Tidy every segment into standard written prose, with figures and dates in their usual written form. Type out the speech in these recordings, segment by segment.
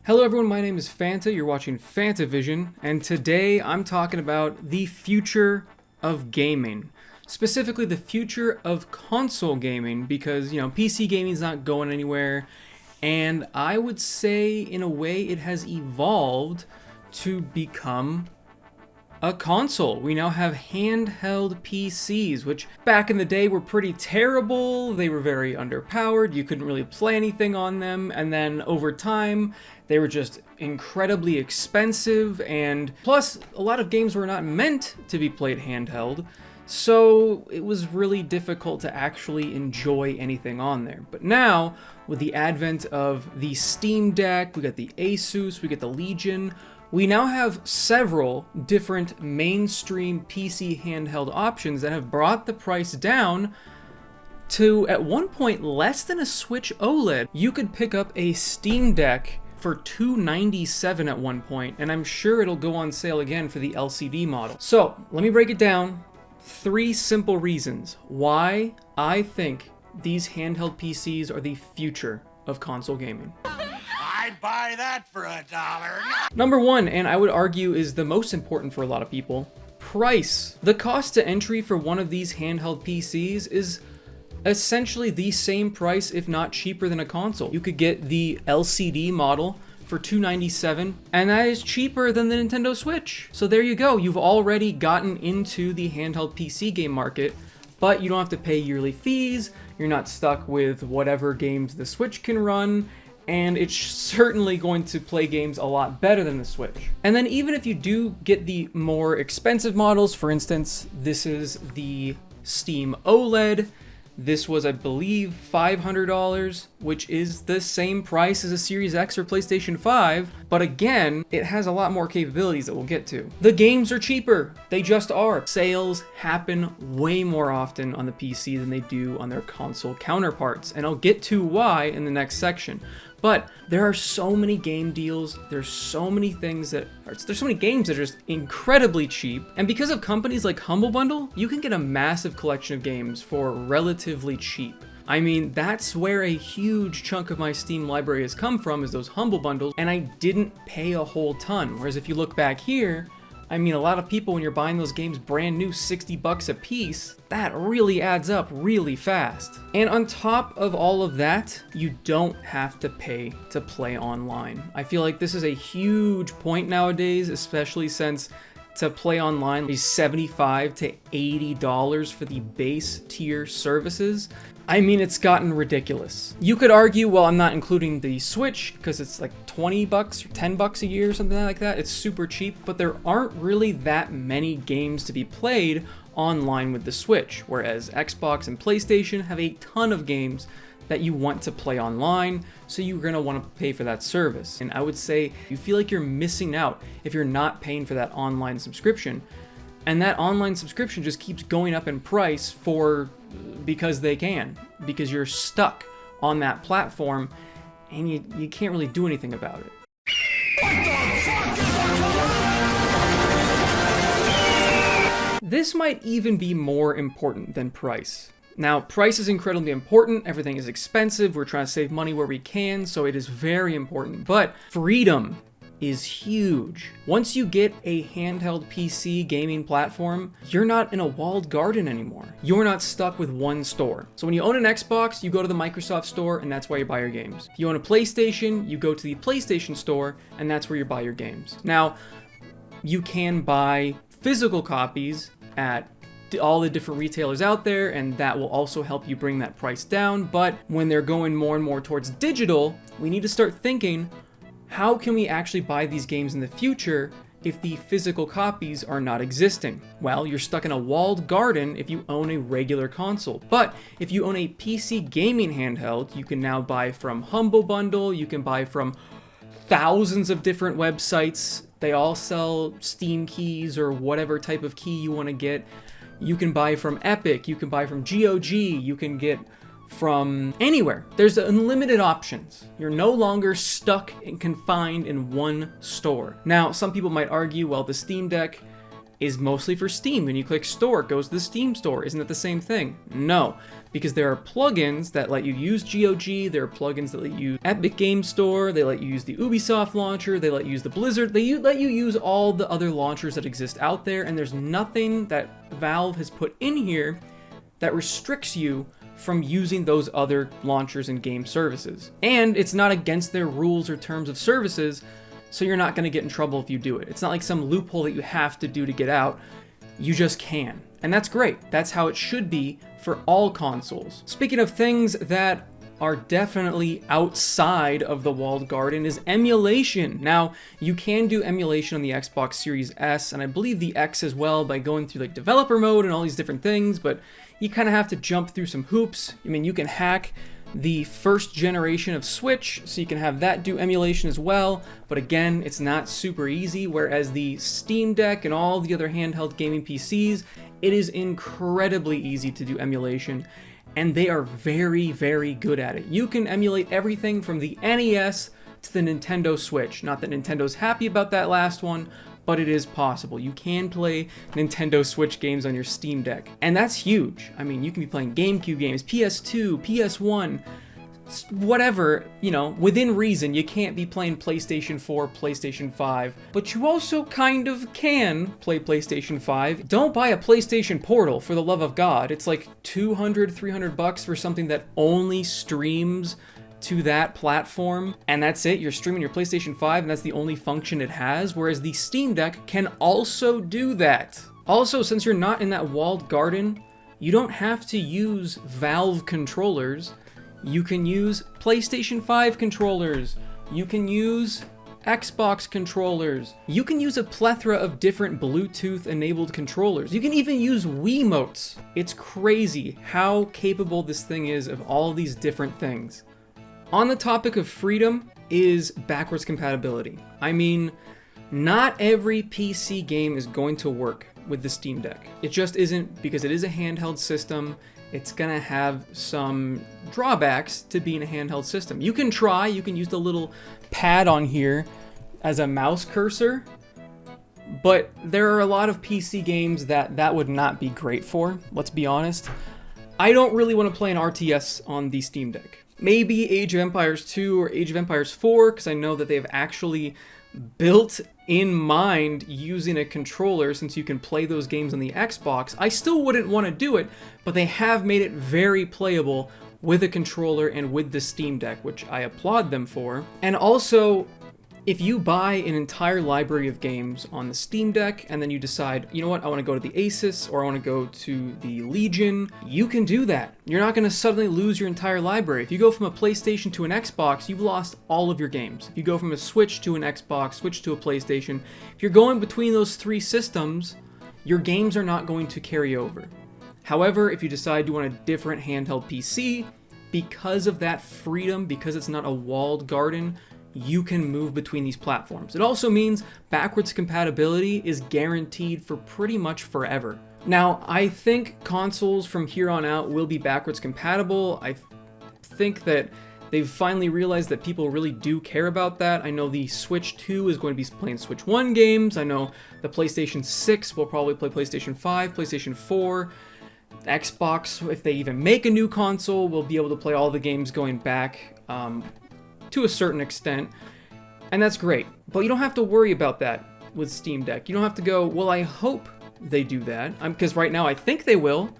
Hello everyone, my name is Fanta, you're watching FANTAVISION, and today I'm talking about the future of gaming. Specifically the future of console gaming, because, PC gaming's not going anywhere, and I would say, in a way, it has evolved to become a console. We now have handheld PCs, which back in the day were pretty terrible. They were very underpowered. You couldn't really play anything on them. And then over time, they were just incredibly expensive. And plus, a lot of games were not meant to be played handheld. So it was really difficult to actually enjoy anything on there. But now, with the advent of the Steam Deck, we got the Asus, we get the Legion, we now have several different mainstream PC handheld options that have brought the price down to, at one point, less than a Switch OLED. You could pick up a Steam Deck for $297 at one point, and I'm sure it'll go on sale again for the LCD model. So, let me break it down. 3 simple reasons why I think these handheld PCs are the future of console gaming. I'd buy that for $1. Number 1, and I would argue is the most important for a lot of people, price. The cost to entry for one of these handheld PCs is essentially the same price, if not cheaper, than a console. You could get the LCD model for $297, and that is cheaper than the Nintendo Switch. So there you go, you've already gotten into the handheld PC game market, but you don't have to pay yearly fees, you're not stuck with whatever games the Switch can run, and it's certainly going to play games a lot better than the Switch. And then even if you do get the more expensive models, for instance, this is the Steam OLED. This was, I believe, $500, which is the same price as a Series X or PlayStation 5, but again, it has a lot more capabilities that we'll get to. The games are cheaper, they just are. Sales happen way more often on the PC than they do on their console counterparts, and I'll get to why in the next section. But there are so many game deals, there's so many games that are just incredibly cheap, and because of companies like Humble Bundle, you can get a massive collection of games for relatively cheap. I mean, that's where a huge chunk of my Steam library has come from, is those Humble Bundles, and I didn't pay a whole ton. Whereas if you look back here, I mean, a lot of people, when you're buying those games brand new, $60 a piece, that really adds up really fast. And on top of all of that, you don't have to pay to play online. I feel like this is a huge point nowadays, especially since to play online is $75 to $80 for the base tier services. I mean, it's gotten ridiculous. You could argue, well, I'm not including the Switch because it's like $20 or $10 a year or something like that. It's super cheap, but there aren't really that many games to be played online with the Switch, whereas Xbox and PlayStation have a ton of games that you want to play online, so you're gonna want to pay for that service. And I would say you feel like you're missing out if you're not paying for that online subscription. And that online subscription just keeps going up in price because they can, because you're stuck on that platform and you can't really do anything about it. This might even be more important than price. Now, price is incredibly important, everything is expensive, we're trying to save money where we can, so it is very important, but freedom is huge. Once you get a handheld PC gaming platform, you're not in a walled garden anymore. You're not stuck with one store. So when you own an Xbox, you go to the Microsoft store, and that's where you buy your games. If you own a PlayStation, you go to the PlayStation store, and that's where you buy your games. Now, you can buy physical copies at all the different retailers out there, and that will also help you bring that price down. But when they're going more and more towards digital, we need to start thinking, how can we actually buy these games in the future if the physical copies are not existing? Well, you're stuck in a walled garden if you own a regular console. But if you own a PC gaming handheld, you can now buy from Humble Bundle, you can buy from thousands of different websites. They all sell Steam keys or whatever type of key you want to get. You can buy from Epic, you can buy from GOG, you can get from anywhere. There's unlimited options. You're no longer stuck and confined in one store. Now, some people might argue, well, the Steam Deck is mostly for Steam. When you click store, it goes to the Steam store. Isn't it the same thing? No, because there are plugins that let you use GOG, there are plugins that let you use Epic Game Store, they let you use the Ubisoft launcher, they let you use the Blizzard, they let you use all the other launchers that exist out there, and there's nothing that Valve has put in here that restricts you from using those other launchers and game services. And it's not against their rules or terms of services, so you're not going to get in trouble if you do it. It's not like some loophole that you have to do to get out. You just can. And that's great. That's how it should be for all consoles. Speaking of things that are definitely outside of the walled garden is emulation. Now, you can do emulation on the Xbox Series S, and I believe the X as well, by going through like developer mode and all these different things, but you kind of have to jump through some hoops. I mean, you can hack the first generation of Switch, so you can have that do emulation as well, but again, it's not super easy, whereas the Steam Deck and all the other handheld gaming PCs, it is incredibly easy to do emulation, and they are very, very good at it. You can emulate everything from the NES to the Nintendo Switch. Not that Nintendo's happy about that last one, but it is possible. You can play Nintendo Switch games on your Steam Deck, and that's huge. I mean, you can be playing GameCube games, PS2, PS1, whatever, you know, within reason. You can't be playing PlayStation 4, PlayStation 5, but you also kind of can play PlayStation 5. Don't buy a PlayStation Portal, for the love of God. It's like $200-300 for something that only streams to that platform, and that's it. You're streaming your PlayStation 5 and that's the only function it has, whereas the Steam Deck can also do that. Also, since you're not in that walled garden, you don't have to use Valve controllers. You can use PlayStation 5 controllers. You can use Xbox controllers. You can use a plethora of different Bluetooth-enabled controllers. You can even use Wiimotes. It's crazy how capable this thing is of all these different things. On the topic of freedom is backwards compatibility. I mean, not every PC game is going to work with the Steam Deck. It just isn't, because it is a handheld system. It's gonna have some drawbacks to being a handheld system. You can try, you can use the little pad on here as a mouse cursor, but there are a lot of PC games that would not be great for, let's be honest. I don't really want to play an RTS on the Steam Deck. Maybe Age of Empires 2 or Age of Empires 4, because I know that they've actually built in mind using a controller, since you can play those games on the Xbox. I still wouldn't want to do it, but they have made it very playable with a controller and with the Steam Deck, which I applaud them for. And also, if you buy an entire library of games on the Steam Deck and then you decide, you know what, I want to go to the Asus or I want to go to the Legion, you can do that. You're not going to suddenly lose your entire library. If you go from a PlayStation to an Xbox, you've lost all of your games. If you go from a Switch to an Xbox, Switch to a PlayStation, if you're going between those three systems, your games are not going to carry over. However, if you decide you want a different handheld PC, because of that freedom, because it's not a walled garden, you can move between these platforms. It also means backwards compatibility is guaranteed for pretty much forever. Now, I think consoles from here on out will be backwards compatible. I think that they've finally realized that people really do care about that. I know the Switch 2 is going to be playing Switch 1 games. I know the PlayStation 6 will probably play PlayStation 5, PlayStation 4. Xbox, if they even make a new console, will be able to play all the games going back to a certain extent, and that's great. But you don't have to worry about that with Steam Deck. You don't have to go, well, I hope they do that, because right now I think they will,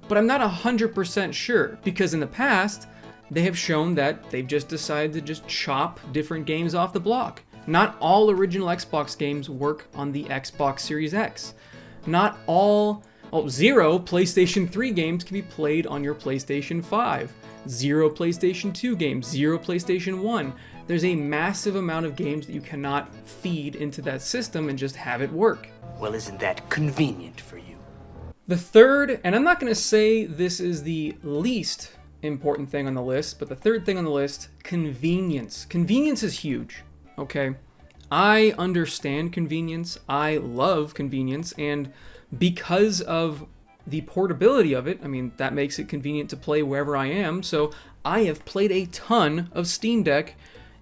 but I'm not 100% sure, because in the past, they have shown that they've just decided to just chop different games off the block. Not all original Xbox games work on the Xbox Series X. Not all, zero PlayStation 3 games can be played on your PlayStation 5. 0 PlayStation 2 games, 0 PlayStation 1. There's a massive amount of games that you cannot feed into that system and just have it work. Well, isn't that convenient for you? The third, and I'm not going to say this is the least important thing on the list, but the third thing on the list, convenience. Convenience is huge, okay? I understand convenience. I love convenience, and because of the portability of it, I mean, that makes it convenient to play wherever I am, so I have played a ton of Steam Deck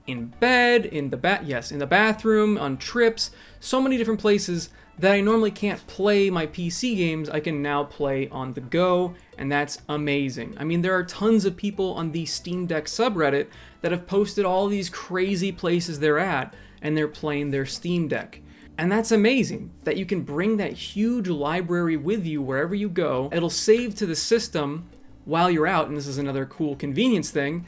in bed, in the bathroom, on trips, so many different places that I normally can't play my PC games, I can now play on the go, and that's amazing. I mean, there are tons of people on the Steam Deck subreddit that have posted all these crazy places they're at, and they're playing their Steam Deck. And that's amazing, that you can bring that huge library with you wherever you go. It'll save to the system while you're out, and this is another cool convenience thing.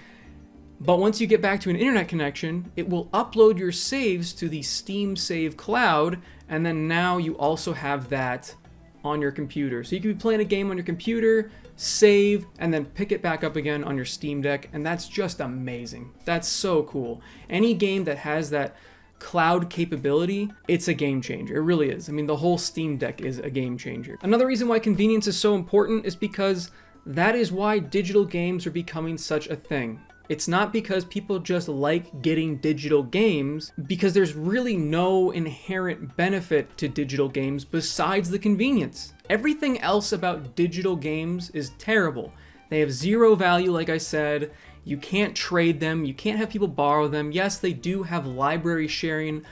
But once you get back to an internet connection, it will upload your saves to the Steam Save Cloud, and then now you also have that on your computer. So you can be playing a game on your computer, save, and then pick it back up again on your Steam Deck, and that's just amazing. That's so cool. Any game that has that cloud capability, it's a game changer. It really is. I mean, the whole Steam Deck is a game changer. Another reason why convenience is so important is because that is why digital games are becoming such a thing. It's not because people just like getting digital games, because there's really no inherent benefit to digital games besides the convenience. Everything else about digital games is terrible. They have zero value, like I said. You can't trade them. You can't have people borrow them. Yes, they do have library sharing.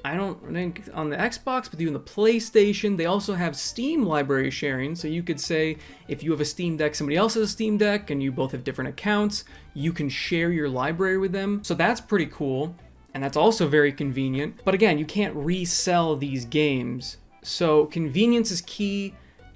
I don't think on the Xbox, but on the PlayStation, they also have Steam library sharing. So you could say if you have a Steam Deck, somebody else has a Steam Deck, and you both have different accounts, you can share your library with them. So that's pretty cool. And that's also very convenient. But again, you can't resell these games. So convenience is key,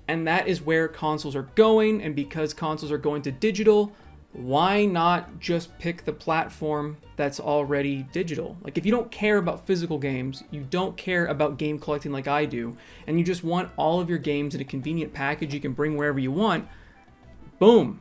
and that is where consoles are going. And because consoles are going to digital, why not just pick the platform that's already digital? Like, if you don't care about physical games, you don't care about game collecting like I do, and you just want all of your games in a convenient package you can bring wherever you want, boom,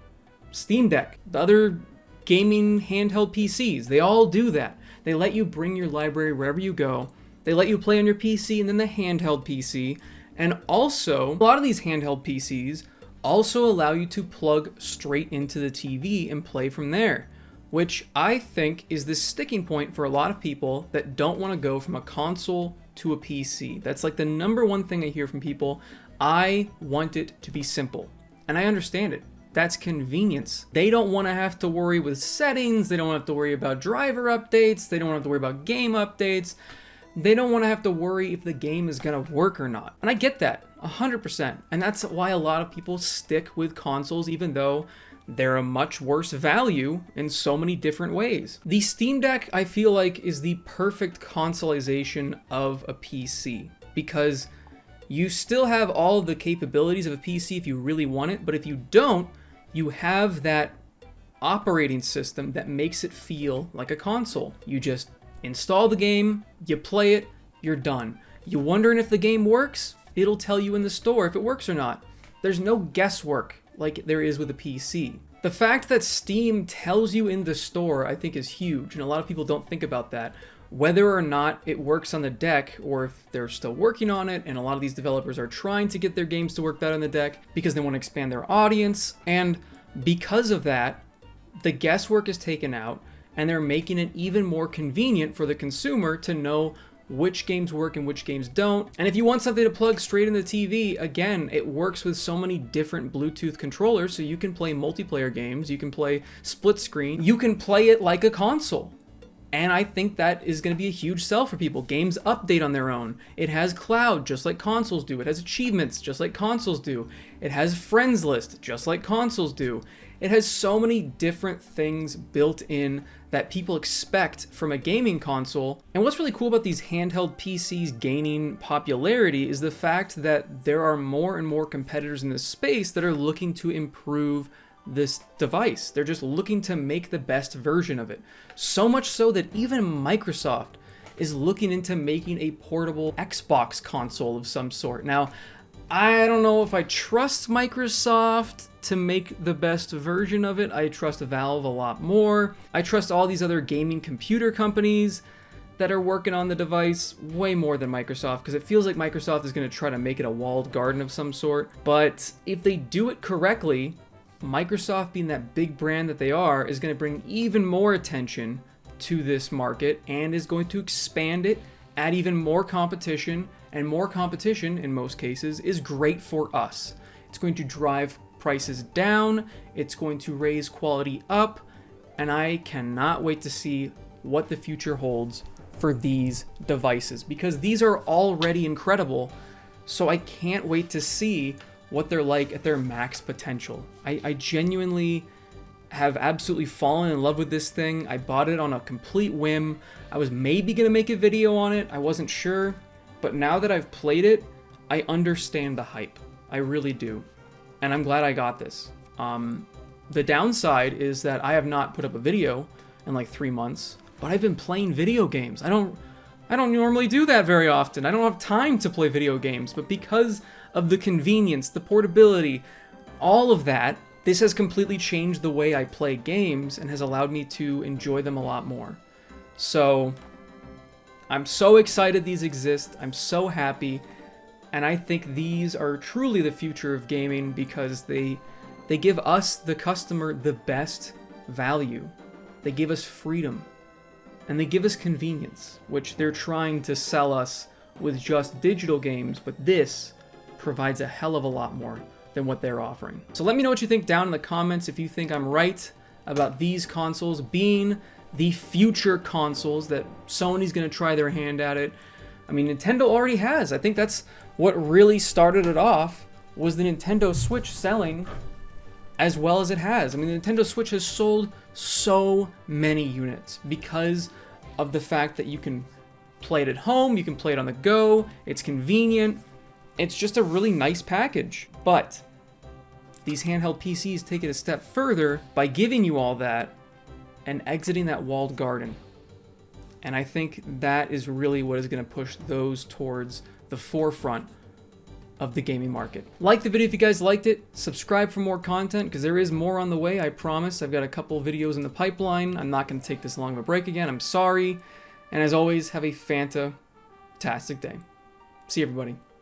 Steam Deck. The other gaming handheld PCs, they all do that. They let you bring your library wherever you go. They let you play on your PC and then the handheld PC. And also, a lot of these handheld PCs also allow you to plug straight into the TV and play from there, which I think is the sticking point for a lot of people that don't want to go from a console to a PC. That's like the number one thing I hear from people. I want it to be simple, and I understand it. That's convenience. They don't want to have to worry with settings. They don't have to worry about driver updates. They don't have to worry about game updates. They don't want to have to worry if the game is going to work or not. And I get that 100%. And that's why a lot of people stick with consoles, even though they're a much worse value in so many different ways. The Steam Deck, I feel like, is the perfect consoleization of a PC, because you still have all of the capabilities of a PC if you really want it, but if you don't, you have that operating system that makes it feel like a console. You just install the game, you play it, you're done. You wondering if the game works? It'll tell you in the store if it works or not. There's no guesswork like there is with a PC. The fact that Steam tells you in the store, I think, is huge, and a lot of people don't think about that. Whether or not it works on the deck, or if they're still working on it, and a lot of these developers are trying to get their games to work better on the deck because they want to expand their audience, and because of that, the guesswork is taken out, and they're making it even more convenient for the consumer to know which games work and which games don't. And if you want something to plug straight in the TV, again, it works with so many different Bluetooth controllers, so you can play multiplayer games, you can play split screen, you can play it like a console. And I think that is going to be a huge sell for people. Games update on their own. It has cloud, just like consoles do. It has achievements, just like consoles do. It has friends list, just like consoles do. It has so many different things built in that people expect from a gaming console. And what's really cool about these handheld PCs gaining popularity is the fact that there are more and more competitors in this space that are looking to improve this device. They're just looking to make the best version of it. So much so that even Microsoft is looking into making a portable Xbox console of some sort. Now, I don't know if I trust Microsoft to make the best version of it. I trust Valve a lot more. I trust all these other gaming computer companies that are working on the device way more than Microsoft, because it feels like Microsoft is going to try to make it a walled garden of some sort. But if they do it correctly, Microsoft, being that big brand that they are, is going to bring even more attention to this market and is going to expand it, add even more competition, and more competition, in most cases, is great for us. It's going to drive prices down, it's going to raise quality up, and I cannot wait to see what the future holds for these devices, because these are already incredible. So I can't wait to see what they're like at their max potential. I genuinely have absolutely fallen in love with this thing. I bought it on a complete whim. I was maybe gonna make a video on it, I wasn't sure, but now that I've played it, I understand the hype. I really do. And I'm glad I got this. The downside is that I have not put up a video in like 3 months, but I've been playing video games. I don't normally do that very often. I don't have time to play video games, but because of the convenience, the portability, all of that, this has completely changed the way I play games and has allowed me to enjoy them a lot more. So I'm so excited these exist. I'm so happy. And I think these are truly the future of gaming because they give us, the customer, the best value. They give us freedom. And they give us convenience, which they're trying to sell us with just digital games, but this provides a hell of a lot more than what they're offering. So let me know what you think down in the comments if you think I'm right about these consoles being the future consoles that Sony's gonna try their hand at it. I mean, Nintendo already has. I think that's what really started it off, was the Nintendo Switch selling as well as it has. I mean, the Nintendo Switch has sold so many units because of the fact that you can play it at home, you can play it on the go, it's convenient, it's just a really nice package. But these handheld PCs take it a step further by giving you all that and exiting that walled garden. And I think that is really what is going to push those towards the forefront of the gaming market. Like the video if you guys liked it, subscribe for more content because there is more on the way, I promise. I've got a couple videos in the pipeline. I'm not going to take this long of a break again, I'm sorry. And as always, have a fantastic day. See you, everybody.